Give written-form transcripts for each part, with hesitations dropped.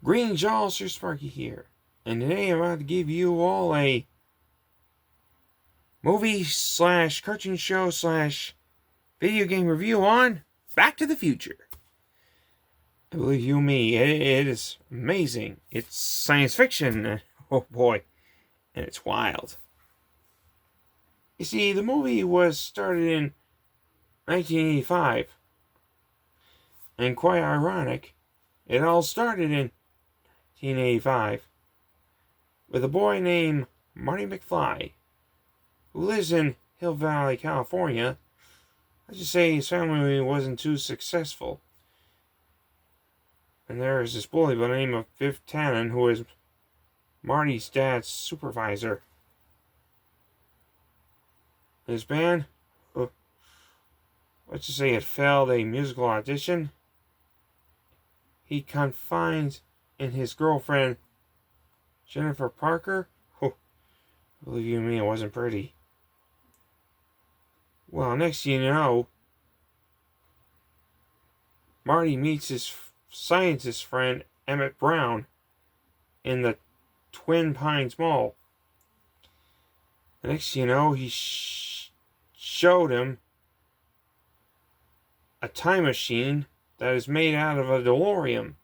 Green Jaw, Sir Sparky here, and today I'm about to give you all a movie slash cartoon show slash video game review on Back to the Future. I believe you me, it is amazing. It's science fiction, oh boy, and it's wild. You see, the movie was started in 1985, and quite ironic, it all started in 1985 with a boy named Marty McFly, who lives in Hill Valley, California. Let's just say his family wasn't too successful. And there is this bully by the name of Biff Tannen, who is Marty's dad's supervisor. His band, let's just say it failed a musical audition. He confines in his girlfriend, Jennifer Parker. Oh, believe you me, it wasn't pretty. Well, next thing you know, Marty meets his scientist friend, Emmett Brown, in the Twin Pines Mall. The next thing you know, he showed him a time machine that is made out of a DeLorean.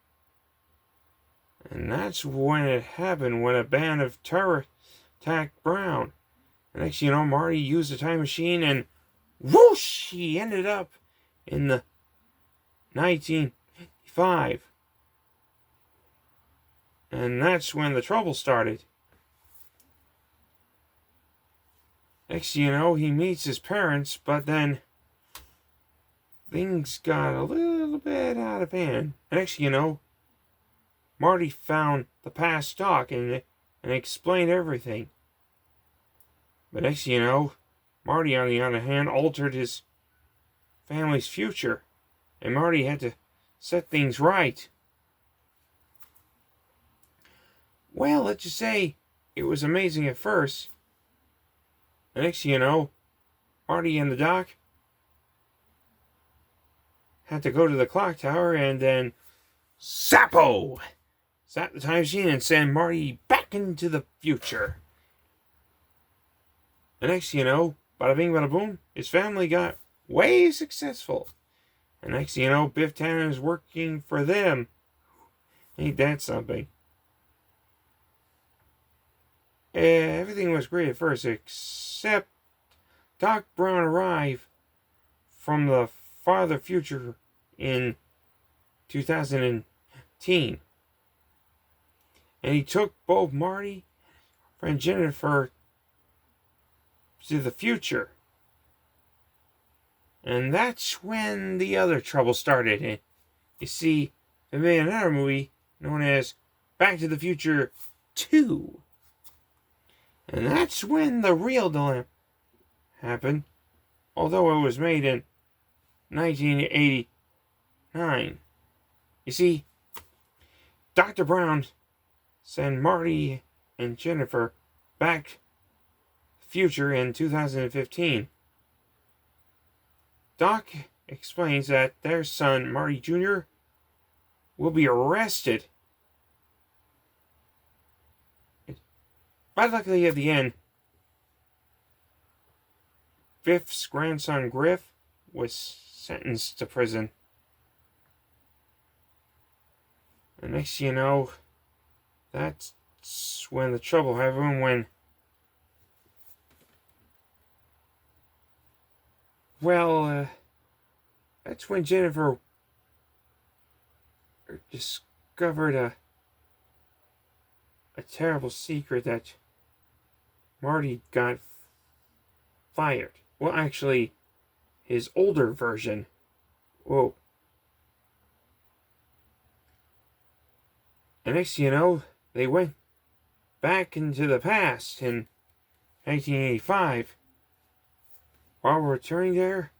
And that's when it happened, when a band of terrorists attacked Brown. The next thing you know, Marty used the time machine and whoosh! He ended up in the 1955. And that's when the trouble started. Next thing you know, he meets his parents, but then things got a little bit out of hand. Next thing you know, Marty found the past Doc and explained everything. But next thing you know, Marty, on the other hand, altered his family's future. And Marty had to set things right. Well, let's just say it was amazing at first. The next thing you know, Marty and the Doc had to go to the clock tower and then Zappo! Zap the time machine and send Marty back into the future. The next thing you know, bada bing bada boom, his family got way successful. And next thing you know, Biff Tannen is working for them. Ain't that something? Everything was great at first, except Doc Brown arrived from the farther future in 2010. And he took both Marty and Jennifer to the future. And that's when the other trouble started. You see, they made another movie known as Back to the Future 2. And that's when the real dilemma happened, although it was made in 1989. You see, Dr. Brown sent Marty and Jennifer back to the future in 2015. Doc explains that their son, Marty Jr., will be arrested. But luckily at the end, Biff's grandson, Griff, was sentenced to prison. And next thing you know, that's when the trouble happened, that's when Jennifer discovered a terrible secret that Marty got fired. Well, actually, his older version. Whoa. And next thing you know, they went back into the past in 1985. While returning there,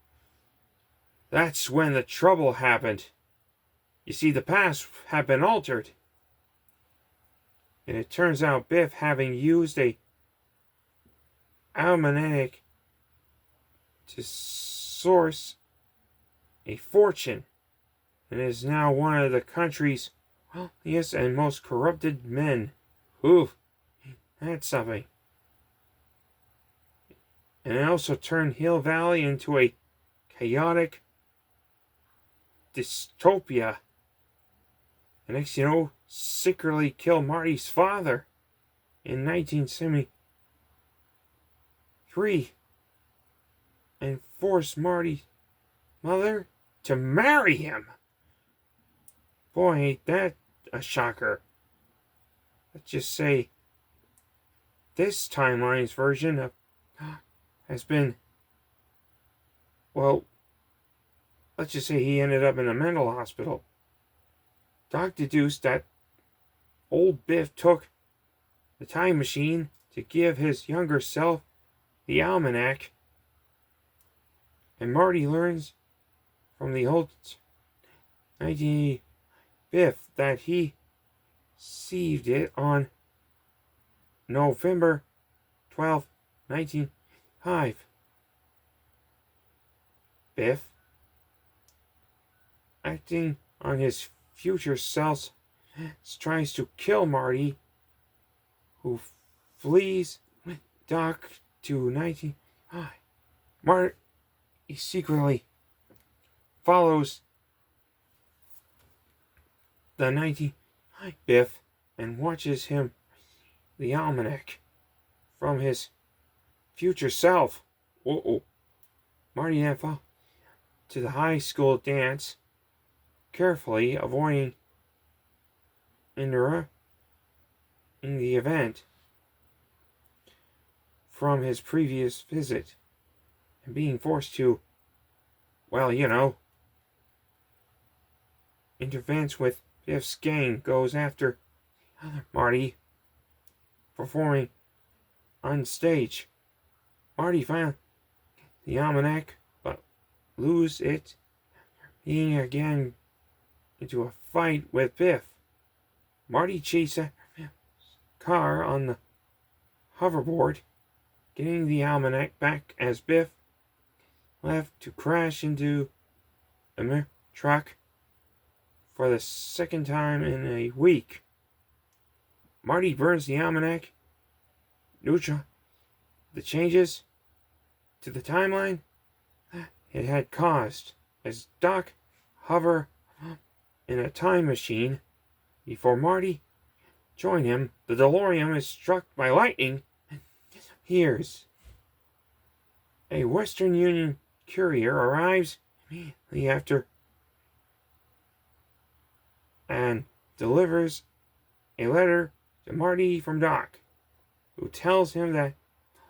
that's when the trouble happened. You see, the past had been altered. And it turns out Biff, having used a almanac to source a fortune, and is now one of the country's wealthiest and most corrupted men. Oof, that's something. And it also turned Hill Valley into a chaotic dystopia. And next you know, secretly killed Marty's father in 1973 and forced Marty's mother to marry him. Boy, ain't that a shocker. Let's just say this timeline's version of has been, well, let's just say he ended up in a mental hospital. Doc deduced that old Biff took the time machine to give his younger self the almanac, and Marty learns from the old 1980 Biff that he received it on November 12, 1905. Biff, acting on his future self, tries to kill Marty, who flees with Doc to 1905. Marty secretly follows the 1905 Biff and watches him the almanac from his future self. Uh-oh. Marty then falls to the high school dance, carefully avoiding interrupting the event from his previous visit and being forced to, well, you know, intervenes with Biff's gang, goes after Marty performing on stage. Marty found the almanac, but lose it, being again into a fight with Biff. Marty chases a car on the hoverboard, getting the almanac back as Biff left to crash into a truck for the second time in a week. Marty burns the almanac, neutral the changes to the timeline it had caused, as Doc hover in a time machine before Marty joined him. The DeLorean is struck by lightning and disappears. A Western Union courier arrives immediately after and delivers a letter to Marty from Doc, who tells him that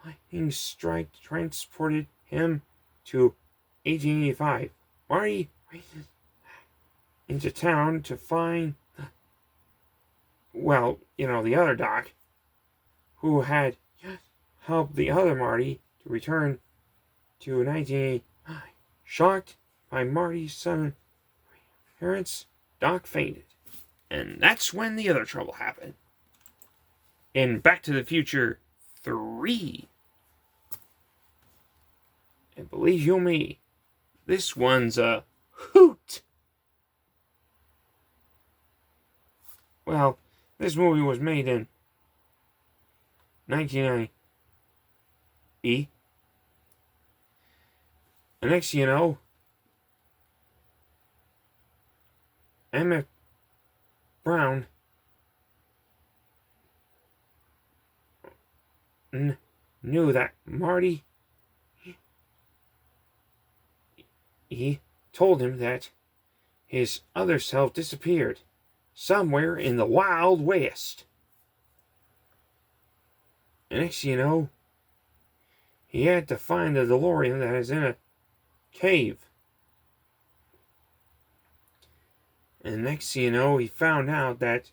the lightning strike transported him to 1885. Marty races into town to find the other Doc, who had just helped the other Marty to return to 1985. Shocked by Marty's sudden appearance, Doc fainted. And that's when the other trouble happened. In Back to the Future 3. And believe you me, this one's a hoot. Well, this movie was made in 1990. And next you know, Emmett Brown knew that Marty, he told him that his other self disappeared somewhere in the Wild West. And next you know, he had to find the DeLorean that is in a cave. And next you know, he found out that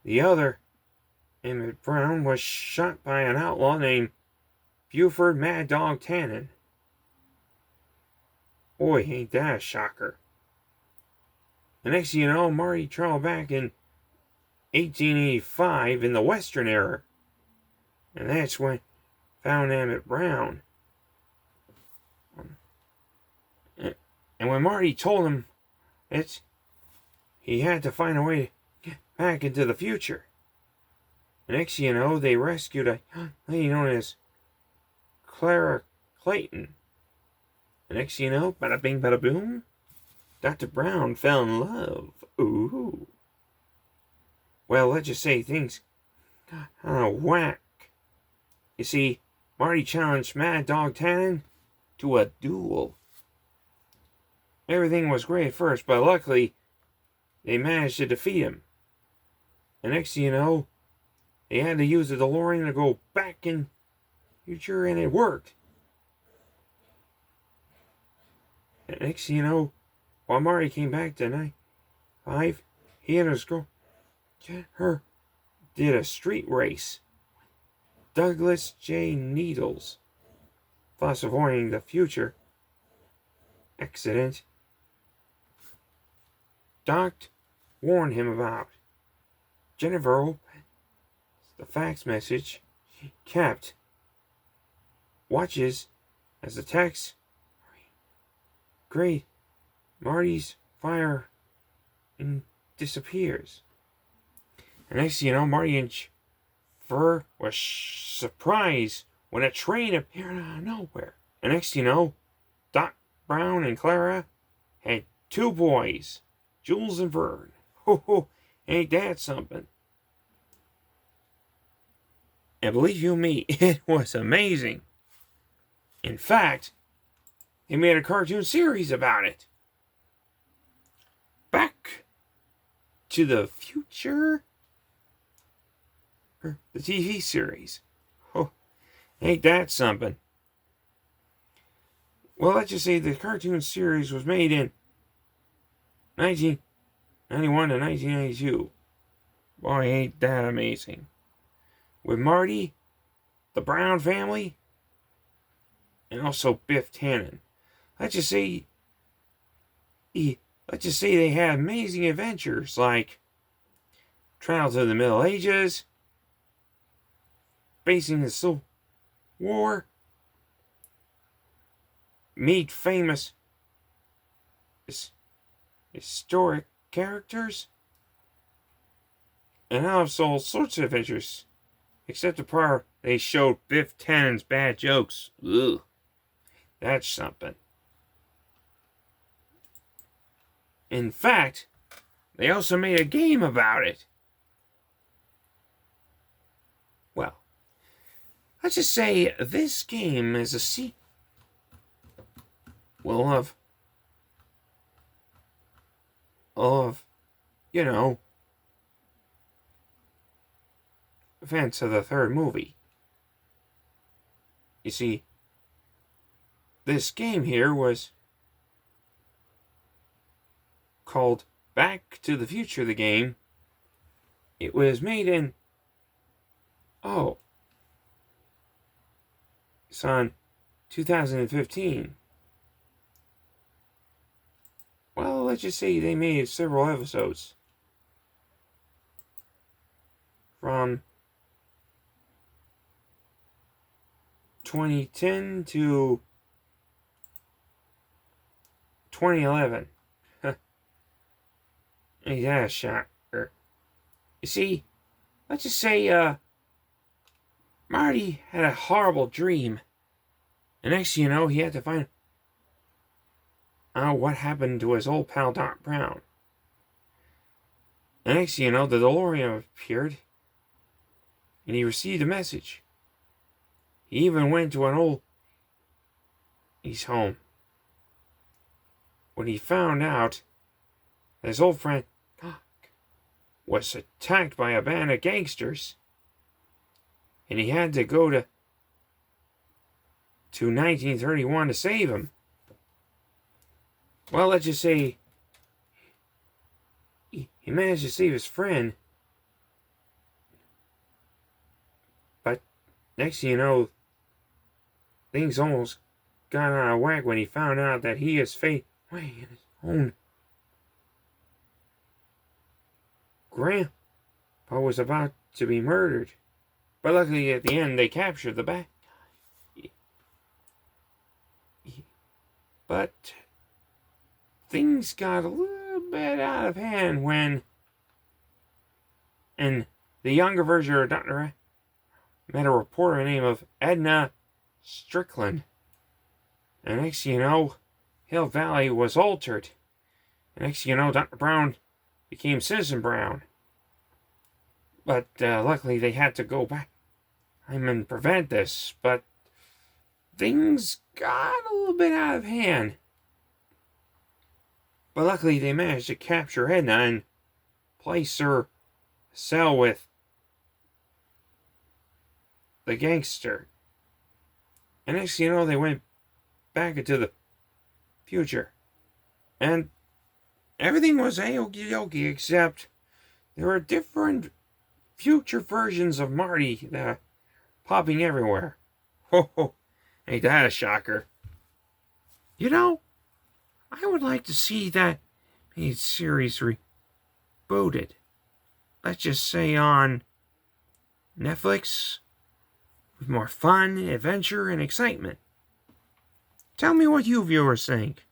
the other Emmett Brown was shot by an outlaw named Buford Mad Dog Tannen. Boy, ain't that a shocker. The next you know, Marty traveled back in 1885 in the Western era. And that's when found Emmett Brown. And when Marty told him it, he had to find a way to get back into the future. And next thing you know, they rescued a lady known as Clara Clayton. And next thing you know, bada bing, bada boom, Dr. Brown fell in love. Ooh. Well, let's just say things got kind of whack. You see, Marty challenged Mad Dog Tannen to a duel. Everything was great at first, but luckily, they managed to defeat him. And next thing you know, they had to use the DeLorean to go back in future, and it worked. And next thing you know, while Marty came back to 95, he and his girl, her, did a street race. Douglas J. Needles, thus avoiding the future accident Doc warned him about. Jennifer opens the fax message she kept, watches as the text great Marty's fire and disappears. And next thing you know, Marty and Fur was surprised when a train appeared out of nowhere. And next thing you know, Doc Brown and Clara had two boys, Jules and Vern. Ho ho, ain't that something? And believe you me, it was amazing. In fact, they made a cartoon series about it. Back to the Future, the TV series. Oh, ain't that something? Well, let's just say the cartoon series was made in 1991 to 1992. Boy, ain't that amazing. With Marty, the Brown family, and also Biff Tannen. Let's just say they had amazing adventures like travel to the Middle Ages, facing the Civil War, meet famous historic characters, and also all sorts of adventures. Except the part they showed Biff Tannen's bad jokes. Ugh. That's something. In fact, they also made a game about it. Well, let's just say this game is a sequel of, events of the third movie. You see, this game here was called Back to the Future, the game. It was made in, it's on 2015. Well, let's just say they made several episodes. From 2010 to 2011. Ain't that a shocker? You see, let's just say, Marty had a horrible dream. And next thing you know, he had to find out what happened to his old pal Doc Brown. And next thing you know, the DeLorean appeared, and he received a message. He even went to his home. When he found out that his old friend Doc was attacked by a band of gangsters, and he had to go to 1931 to save him. Well, let's just say he managed to save his friend, but next thing you know, things almost got out of whack when he found out that he is fate away in his own grandpa was about to be murdered. But luckily at the end they captured the bad guy. But things got a little bit out of hand when, in the younger version of Dr. met a reporter named of Edna Strickland. And next you know, Hill Valley was altered. And next you know, Dr. Brown became Citizen Brown. But luckily they had to go back and prevent this. But things got a little bit out of hand. But luckily they managed to capture Edna and place her cell with the gangster. And next you know, they went back into the future. And everything was a-okie-dokie, except there were different future versions of Marty that are popping everywhere. Ho ho, ain't that a shocker? You know, I would like to see that series rebooted. Let's just say on Netflix, with more fun, adventure, and excitement. Tell me what you viewers think.